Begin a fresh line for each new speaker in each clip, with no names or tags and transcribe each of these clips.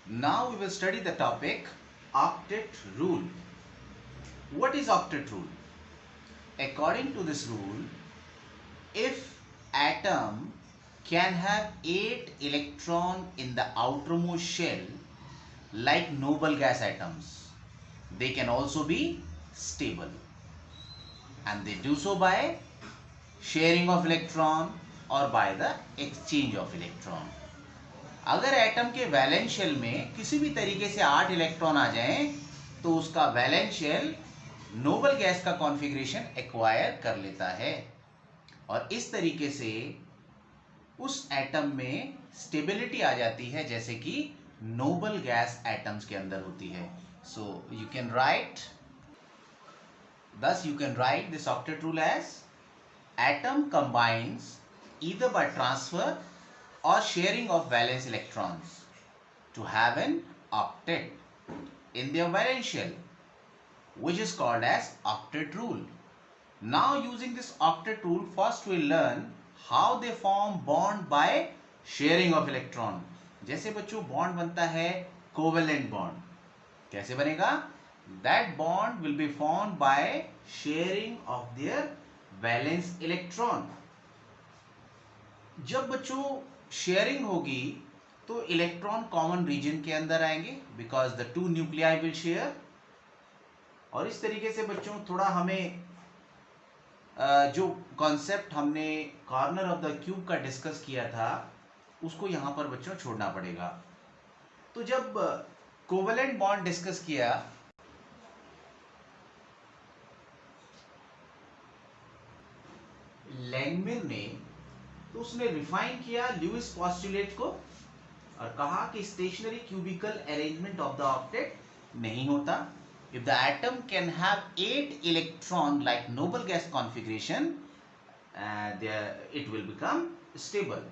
Now we will study the topic octet rule. What is octet rule? According to this rule, if atom can have 8 electron in the outermost shell like noble gas atoms, they can also be stable, and they do so by sharing of electron or by the exchange of electron. अगर atom के valence shell में किसी भी तरीके से 8 electron आ जाएं तो उसका वैलेंस शेल नोबल गैस का कॉन्फ़िगरेशन एक्वायर कर लेता है और इस तरीके से उस एटम में स्टेबिलिटी आ जाती है जैसे कि नोबल गैस एटम्स के अंदर होती है. So you can write this octet rule as atom combines either by transfer or sharing of valence electrons to have an octet in their valence shell, which is called as octet rule. Now using this octet rule, first we'll learn how they form bond by sharing of electron. जैसे बच्चों bond बनता है covalent bond. कैसे बनेगा? That bond will be formed by sharing of their valence electron. जब बच्चों sharing होगी तो इलेक्ट्रॉन कॉमन रीजन के अंदर आएंगे because the two nuclei will share. और इस तरीके से बच्चों थोड़ा हमें जो कॉन्सेप्ट हमने कॉर्नर ऑफ द क्यूब का डिस्कस किया था उसको यहां पर बच्चों छोड़ना पड़ेगा. तो जब कोवेलेंट बॉन्ड डिस्कस किया लैंगमिर ने, तो उसने रिफाइन किया ल्यूइस पोस्टुलेट को और कहा कि stationary cubicle arrangement of the octet नहीं होता. If the atom can have 8 electron like noble gas configuration it will become stable.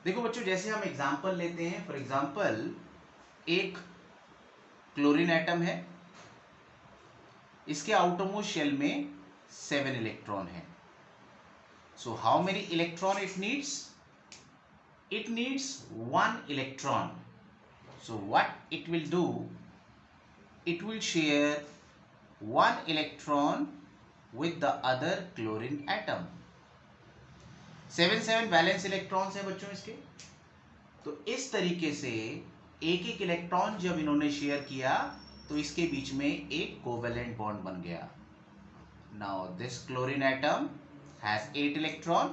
देखो बच्चों, जैसे हम एग्जांपल लेते हैं, फॉर एग्जांपल एक क्लोरीन एटम है, इसके आउटरमोस्ट शेल में 7 इलेक्ट्रॉन है. So how many electron it needs? It needs 1 electron. So what it will do? It will share 1 electron with the other chlorine atom. 7 valence electrons हैं बच्चों इसके. तो इस तरीके से एक एक इलेक्ट्रॉन जब इन्होंने शेयर किया तो इसके बीच में एक कोवेलेंट बॉन्ड बन गया. Now this chlorine atom has 8 electron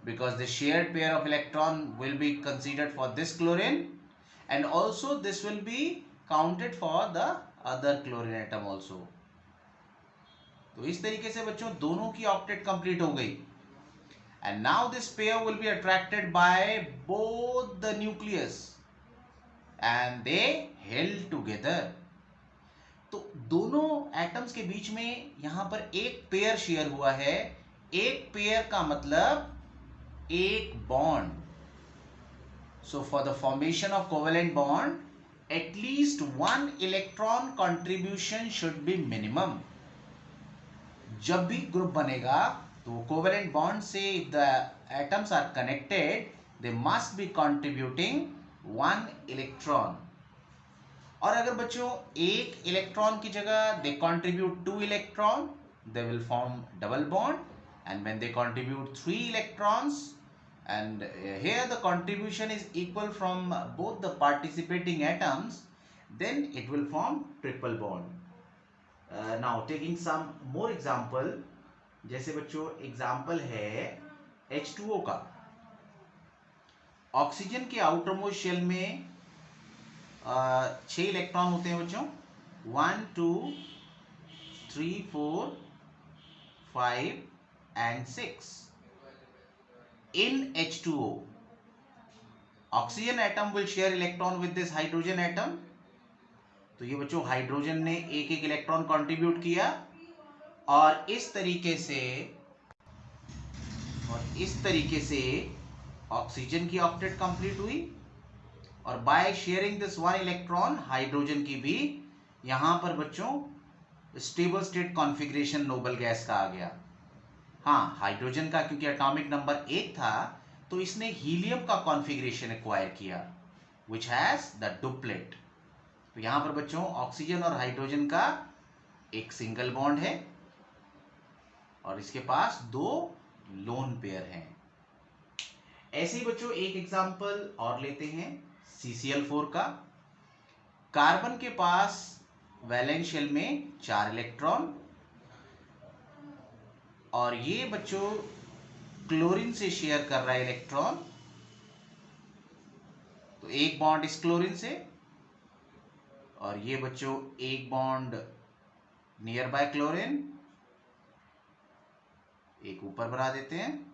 because the shared pair of electron will be considered for this chlorine, and also this will be counted for the other chlorine atom also. तो इस तरीके से बच्चों दोनों की octet complete हो गई. and now this pair will be attracted by both the nucleus and they held together. तो दोनों एटम्स के बीच में यहां पर एक पेयर शेयर हुआ है. एक पेयर का मतलब एक bond. So for the formation of covalent bond at least 1 electron contribution should be minimum. जब भी ग्रुप बनेगा तो कोवेलेंट बॉन्ड से if the atoms are connected they must be contributing 1 electron. और अगर बच्चों एक इलेक्ट्रॉन की जगह they contribute 2 electron, they will form double bond. And when they contribute 3 electrons, and here the contribution is equal from both the participating atoms, then it will form triple bond. Now taking some more example, जैसे बच्चों example है H2O का. Oxygen के outermost shell में 6 electron होते हैं बच्चों. 1 2 3 4 5 and 6. In H2O, oxygen atom will share electron with this hydrogen atom. तो ये बच्चों हाइड्रोजन ने एक एक इलेक्ट्रॉन कंट्रीब्यूट किया और इस तरीके से ऑक्सीजन की ऑक्टेट कंप्लीट हुई. और by sharing this 1 electron hydrogen की भी यहां पर बच्चों stable state configuration noble gas का आ गया. हाँ, हाइड्रोजन का क्योंकि एटॉमिक नंबर 1 था तो इसने हीलियम का कॉन्फ़िगरेशन एक्वायर किया विच हैज द डुप्लेट। तो यहां पर बच्चों ऑक्सीजन और हाइड्रोजन का एक सिंगल बॉन्ड है और इसके पास दो लोन पेयर हैं। ऐसे ही बच्चों एक एग्जांपल और लेते हैं CCl4 का। कार्बन के पास वैलेंस शेल में 4 इलेक्ट्रॉन और ये बच्चों क्लोरीन से शेयर कर रहा है इलेक्ट्रॉन। तो एक बॉन्ड इस क्लोरीन से और ये बच्चों एक बॉन्ड नियर बाय क्लोरीन, एक ऊपर बना देते हैं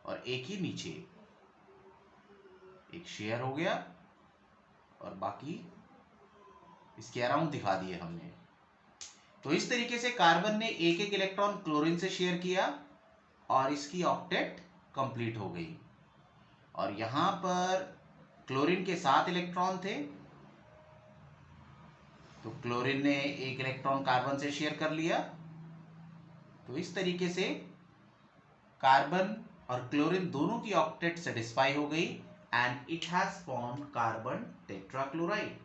और एक ही नीचे, एक शेयर हो गया और बाकी इसके अराउंड दिखा दिए हमने। तो इस तरीके से कार्बन ने एक एक इलेक्ट्रॉन क्लोरीन से शेयर किया और इसकी ऑक्टेट कंप्लीट हो गई। और यहां पर क्लोरीन के 7 इलेक्ट्रॉन थे, तो क्लोरीन ने एक इलेक्ट्रॉन कार्बन से शेयर कर लिया। तो इस तरीके से कार्बन और क्लोरीन दोनों की ऑक्टेट सेटिस्फाई हो गई and it has formed carbon tetrachloride.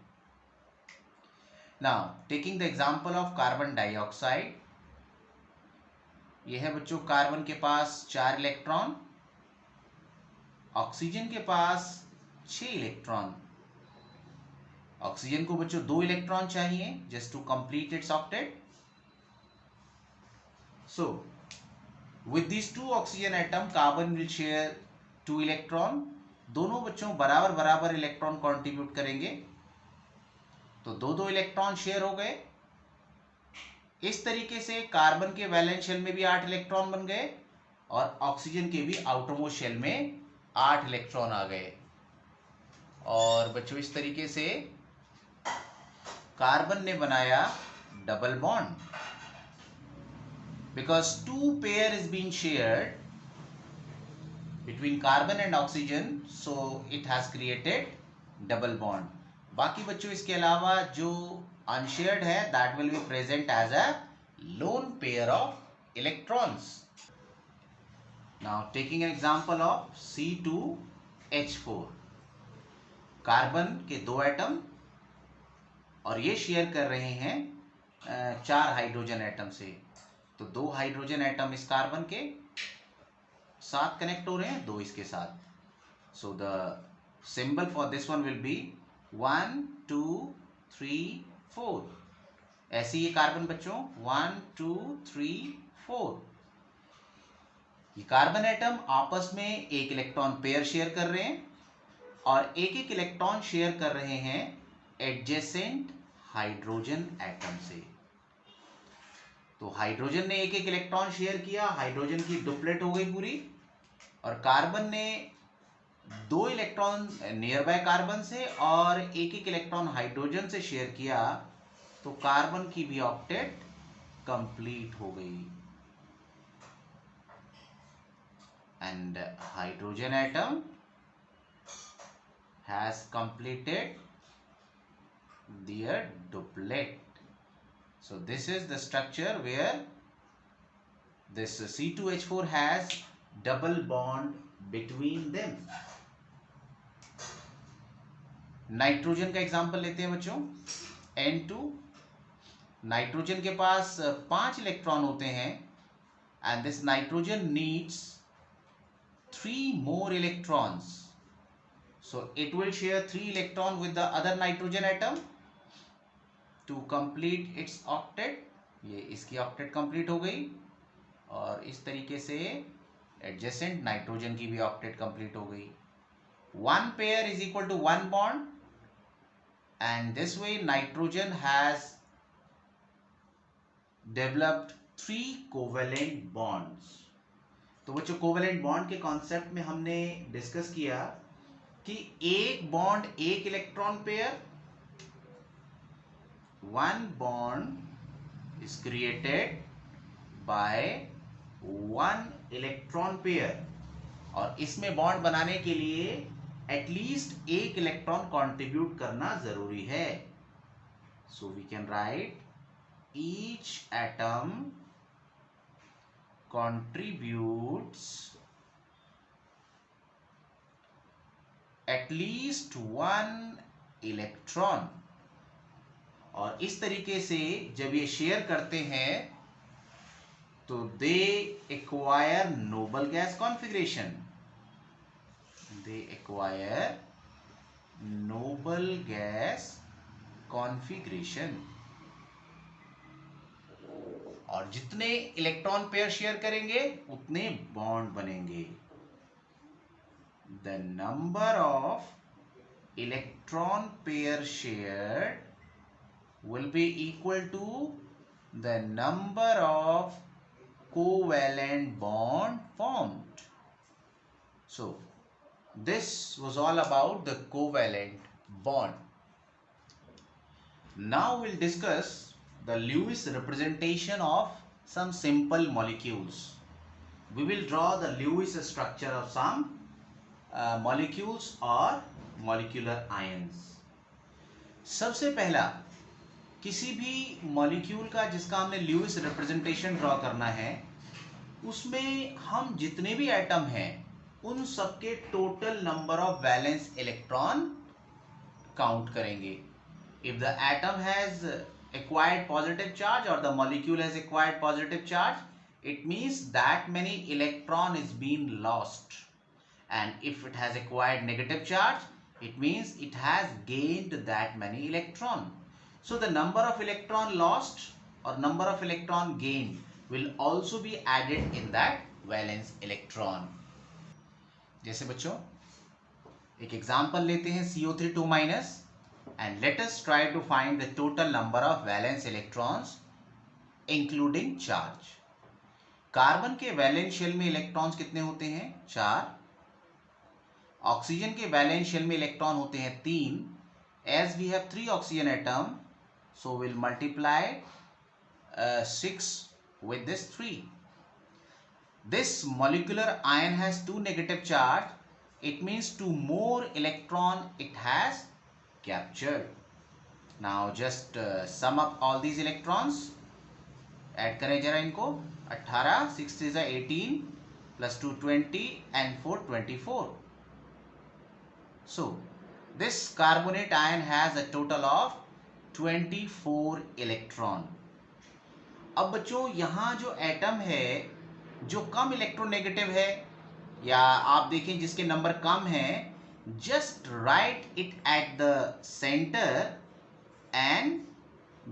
Now taking the example of carbon dioxide, यह है बच्चों कार्बन के पास 4 इलेक्ट्रॉन, ऑक्सीजन के पास 6 इलेक्ट्रॉन। ऑक्सीजन को बच्चों 2 इलेक्ट्रॉन चाहिए just to complete its octet. So with this 2 oxygen atom carbon will share 2 electron. दोनों बच्चों बराबर बराबर इलेक्ट्रॉन कंट्रीब्यूट करेंगे, तो 2-2 इलेक्ट्रॉन शेयर हो गए। इस तरीके से कार्बन के वैलेंस शेल में भी 8 इलेक्ट्रॉन बन गए और ऑक्सीजन के भी आउटरमोस्ट शेल में 8 इलेक्ट्रॉन आ गए। और बच्चों इस तरीके से कार्बन ने बनाया double bond, because 2 pair is being shared between carbon and oxygen, so it has created double bond. बाकी बच्चों इसके अलावा जो unshared है that will be present as a lone pair of electrons. Now taking an example of C2H4, carbon के 2 atom और ये share कर रहे हैं 4 हाइड्रोजन एटम से। तो 2 हाइड्रोजन एटम इस कार्बन के साथ कनेक्ट हो रहे हैं, 2 इसके साथ। So the symbol for this one will be 1 2 3 4। ऐसे ये कार्बन बच्चों 1 2 3 4। ये कार्बन एटम आपस में एक इलेक्ट्रॉन पेयर शेयर कर रहे हैं और एक एक इलेक्ट्रॉन शेयर कर रहे हैं एडजेसेंट हाइड्रोजन एटम से। तो हाइड्रोजन ने एक एक इलेक्ट्रॉन शेयर किया, हाइड्रोजन की डुप्लेट हो गई पूरी, और कार्बन ने 2 इलेक्ट्रॉन नियर बाय कार्बन से और एक एक इलेक्ट्रॉन हाइड्रोजन से शेयर किया, तो कार्बन की भी ऑक्टेट कंप्लीट हो गई and hydrogen atom has completed there duplet. So this is the structure where this C2H4 has double bond between them. Nitrogen का एग्जांपल लेते हैं बच्चों, N2। नाइट्रोजन के पास 5 इलेक्ट्रॉन होते हैं and this nitrogen needs 3 more electrons. So it will share 3 electron with the other nitrogen atom to complete its octet. ये इसकी octet complete हो गई और इस तरीके से एडजेसेंट नाइट्रोजन की भी ऑक्टेट कंप्लीट हो गई। 1 pair is equal to 1 bond and this way nitrogen has developed 3 covalent bonds. तो बच्चों कोवेलेंट बॉन्ड के कॉन्सेप्ट में हमने डिस्कस किया कि एक बॉन्ड एक electron pair, 1 bond is created by 1 electron pair और इसमें बॉन्ड बनाने के लिए एटलीस्ट एक इलेक्ट्रॉन कंट्रीब्यूट करना जरूरी है। So we can write each atom contributes at least 1 electron. और इस तरीके से जब ये शेयर करते हैं तो दे एक्वायर नोबल गैस कॉन्फ़िगरेशन, दे एक्वायर नोबल गैस कॉन्फ़िगरेशन। और जितने इलेक्ट्रॉन पेयर शेयर करेंगे उतने बॉन्ड बनेंगे। The number of electron pair shared will be equal to the number of covalent bond formed. So this was all about the covalent bond. Now we'll discuss the Lewis representation of some simple molecules. We will draw the Lewis structure of some molecules or molecular ions. सबसे पहला किसी भी molecule का जिसका हमने Lewis representation draw करना है, उसमें हम जितने भी एटम हैं उन सबके total number of valence electron count करेंगे। If the atom has acquired positive charge or the molecule has acquired positive charge, it means that many electron is being lost. And if it has acquired negative charge, it means it has gained that many electron. So the number of electron lost or number of electron gained will also be added in that valence electron. जैसे बच्चों एक example लेते हैं CO3 2- and let us try to find the total number of valence electrons including charge. Carbon के valence shell में electrons कितने होते हैं? 4। ऑक्सीजन के वैलेंस शेल में इलेक्ट्रॉन होते हैं 3। As we have 3 oxygen atom, so we'll multiply 6 with this 3. This molecular ion has 2 negative charge. It means 2 more electron it has captured. Now just sum up all these electrons. Add करें जरा इनको। 18, 6 is 18, plus 2 20 and 4 24. So this carbonate ion has a total of 24 electron. अब बच्चों यहाँ जो atom है जो कम electronegative है या आप देखें जिसके नंबर कम है, just write it at the center and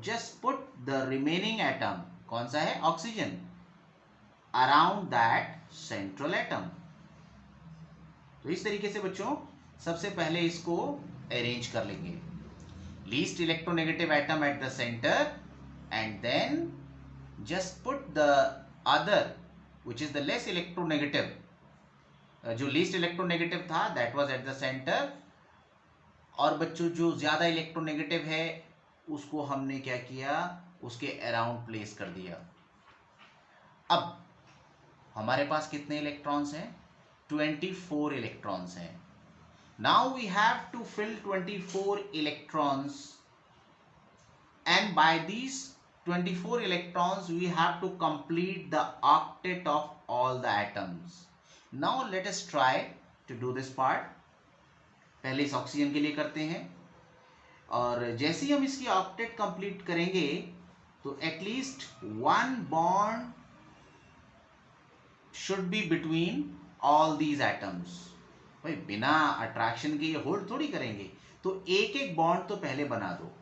just put the remaining atom, कौन सा है? Oxygen, around that central atom. तो इस तरीके से बच्चों सबसे पहले इसको अरेंज कर लेंगे। Least electronegative atom at the centre and then just put the other which is the less electronegative, जो लीस्ट इलेक्ट्रोनेगेटिव था that was at the centre, और बच्चों जो ज्यादा इलेक्ट्रोनेगेटिव है उसको हमने क्या किया? उसके अराउंड प्लेस कर दिया। अब हमारे पास कितने इलेक्ट्रॉन्स हैं? 24 इलेक्ट्रॉन्स हैं। Now we have to fill 24 electrons and by these 24 electrons we have to complete the octet of all the atoms. Now let us try to do this part. पहले इस oxygen के लिए करते हैं, और जैसे ही हम इसकी ऑक्टेट कंप्लीट करेंगे तो at least 1 bond should be between all these atoms. भाई बिना अट्रैक्शन के ये होल्ड थोड़ी करेंगे, तो एक एक बॉन्ड तो पहले बना दो।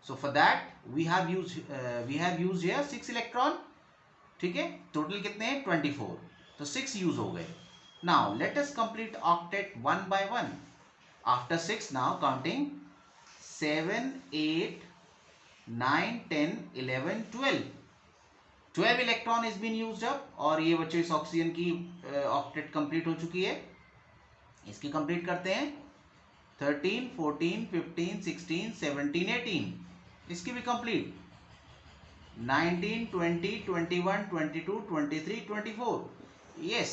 So for that we have used here 6 electron, ठीक है? टोटल कितने हैं? 24, तो 6 यूज हो गए। Now let us complete octet one by one. After 6, now counting 7 8 9 10 11 12 electron is been used up, और ये बच्चों इस ऑक्सीजन की ऑक्टेट कंप्लीट हो चुकी है। इसकी कंप्लीट करते हैं 13 14 15 16 17 18, इसकी भी complete 19 20 21 22 23 24. Yes,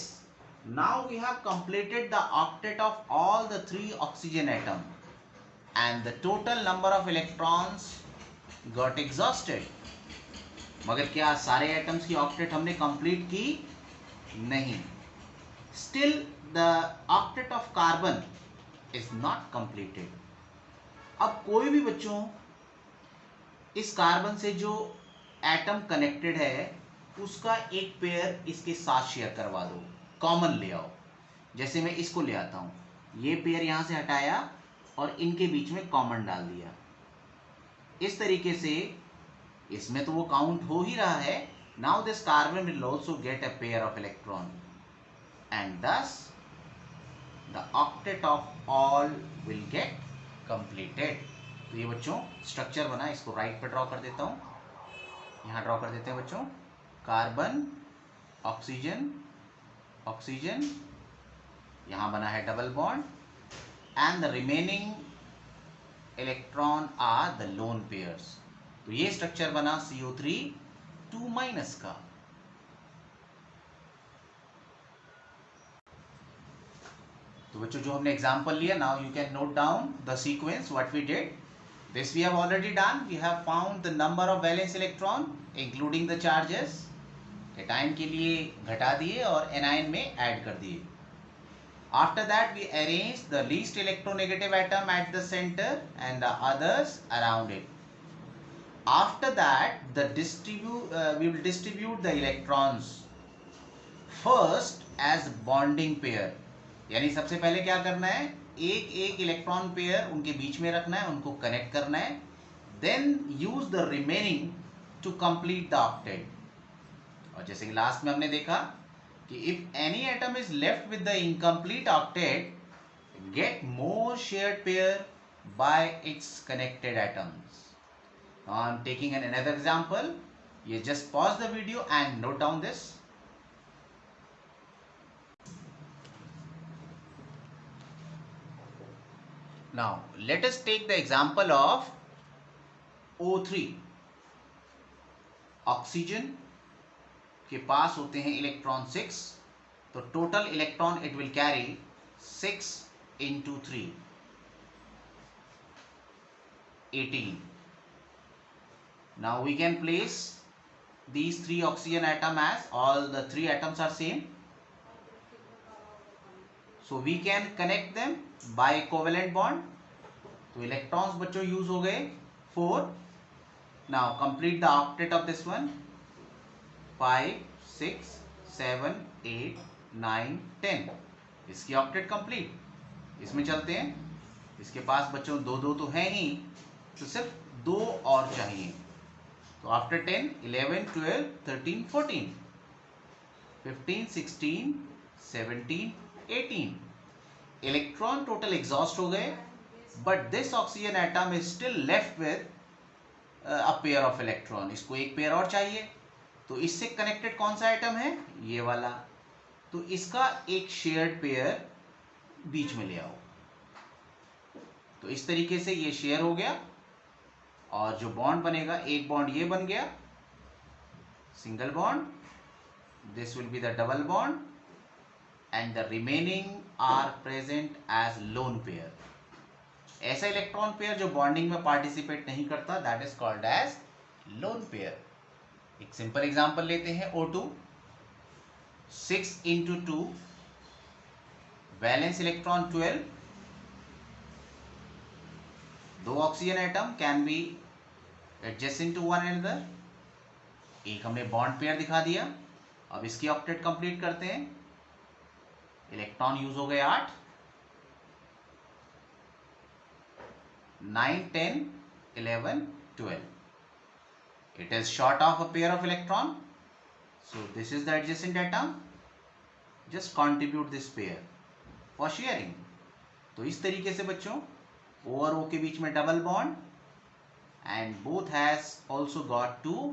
now we have completed the octet of all the 3 oxygen atom and the total number of electrons got exhausted. मगर क्या सारे एटम्स की ऑक्टेट हमने कंप्लीट की? नहीं। Still the octet of carbon is not completed. अब कोई भी बच्चों इस कार्बन से जो एटम कनेक्टेड है उसका एक पेयर इसके साथ शेयर करवा दो, कॉमन ले आओ। जैसे मैं इसको ले आता हूं, ये पेयर यहां से हटाया और इनके बीच में कॉमन डाल दिया। इस तरीके से इसमें तो वो काउंट हो ही रहा है। Now this carbon will also get a pair of electron and thus the octet of all will get completed. तो ये बच्चों स्ट्रक्चर बना, इसको राइट पे ड्रॉ कर देता हूं, यहां ड्रॉ कर देते हैं बच्चों। कार्बन, ऑक्सीजन, ऑक्सीजन, यहां बना है double bond and the remaining electron are the lone pairs. तो ये स्ट्रक्चर बना CO3 2- का। तो बच्चों जो हमने एग्जांपल लिया, now you can note down the sequence what we did. This we have already done. We have found the number of valence electron including the charges. Cation के लिए घटा दिए और एनायन में ऐड कर दिए। After that we arrange the least electronegative atom at the center and the others around it. After that we will distribute the electrons first as bonding pair. यानी सबसे पहले क्या करना है, एक एक इलेक्ट्रॉन पेयर उनके बीच में रखना है, उनको कनेक्ट करना है। Then use the remaining to complete the octet. और जैसे कि लास्ट में हमने देखा कि if any atom is left with the incomplete octet, get more shared pair by its connected atoms. Now I am taking another example. You just pause the video and note down this. Now let us take the example of O3. Oxygen के पास होते हैं electron 6, तो total electron it will carry 6 into 3 18. Now we can place these 3 oxygen atom as all the 3 atoms are same, so we can connect them by covalent bond. तो electrons बच्चों use हो गए 4. Now complete the octet of this one. 5 6 7 8 9 10. इसकी octet complete. इसमें चलते हैं, इसके पास बच्चों दो दो तो है ही, तो सिर्फ 2 और चाहिए। तो आफ्टर 10 11 12 13 14 15 16 17 18 इलेक्ट्रॉन टोटल एग्जॉस्ट हो गए, but this oxygen atom is still left with a pair of electron. इसको एक पेयर और चाहिए, तो इससे कनेक्टेड कौन सा एटम है, ये वाला। तो इसका एक शेयर्ड पेयर बीच में ले आओ। तो इस तरीके से ये शेयर हो गया और जो बॉन्ड बनेगा, एक बॉन्ड ये बन गया single bond, this will be the double bond and the remaining are present as lone pair. ऐसा इलेक्ट्रॉन पेयर जो बॉन्डिंग में पार्टिसिपेट नहीं करता, that is called as lone pair. एक सिंपल एग्जांपल लेते हैं O2। 6 into 2 valence electron 12, 2 oxygen atom can be adjacent to one another. एक हमने बॉन्ड पेयर दिखा दिया। अब इसकी ऑक्टेट कंप्लीट करते हैं। इलेक्ट्रॉन यूज हो गए 8, 9 10 11 12. It is short of a pair of electron, so this is the adjacent atom. Just contribute this pair for sharing. तो इस तरीके से बच्चों O और O के बीच में double bond and both has also got 2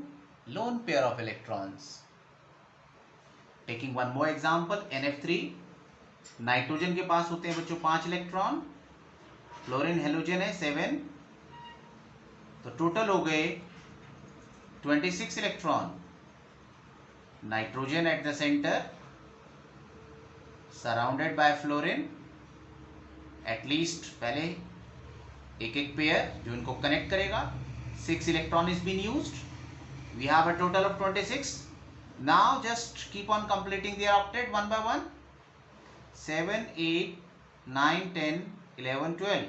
lone pair of electrons. Taking one more example, NF3. Nitrogen के पास होते हैं बच्चों 5 इलेक्ट्रॉन, फ्लोरीन हेलोजन है 7, तो टोटल हो गए 26 electron. Nitrogen at the centre surrounded by fluorine, at least पहले एक एक पेयर जो इनको कनेक्ट करेगा। 6 electron is been used, we have a total of 26. Now just keep on completing their octet one by one. 7 8 9 10 11 12,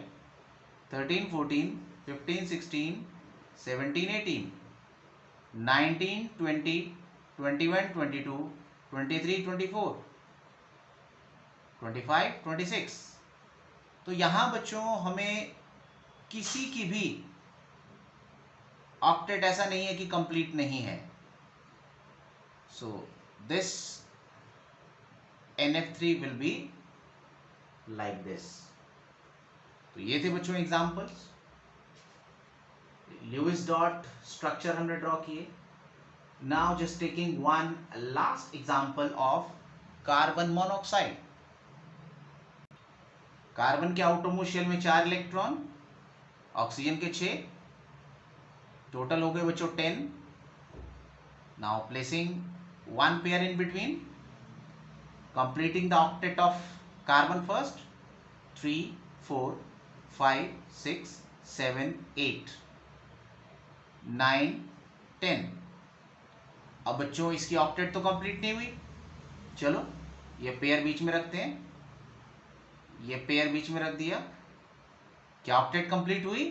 13 14, 15 16, 17 18, 19 20, 21 22, 23 24, 25 26। तो यहां बच्चों हमें किसी की भी ऑक्टेट ऐसा नहीं है कि कंप्लीट नहीं है। So this NF3 will be like this. तो ये थे बच्चों एग्जांपल्स। ल्यूइस डॉट स्ट्रक्चर हमने ड्रॉ किए। Now just taking one last example of carbon monoxide. Carbon के आउटरमोस्ट शेल में 4 इलेक्ट्रॉन, ऑक्सीजन के 6, टोटल हो गए बच्चों 10। Now placing one pair in between, completing the octet of carbon first, 3 4 5 6 7 8 9 10। अब बच्चों इसकी ऑक्टेट तो कंप्लीट नहीं हुई, चलो ये पेयर बीच में रखते हैं, ये पेयर बीच में रख दिया। क्या ऑक्टेट कंप्लीट हुई?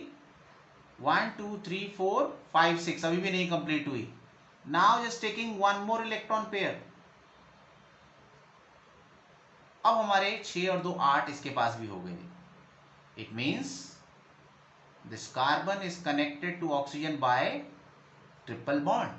1 2 3 4 5 6 अभी भी नहीं कंप्लीट हुई। Now just taking one more electron pair. अब हमारे 6 और 2 8 इसके पास भी हो गए। It means this carbon is connected to oxygen by triple bond.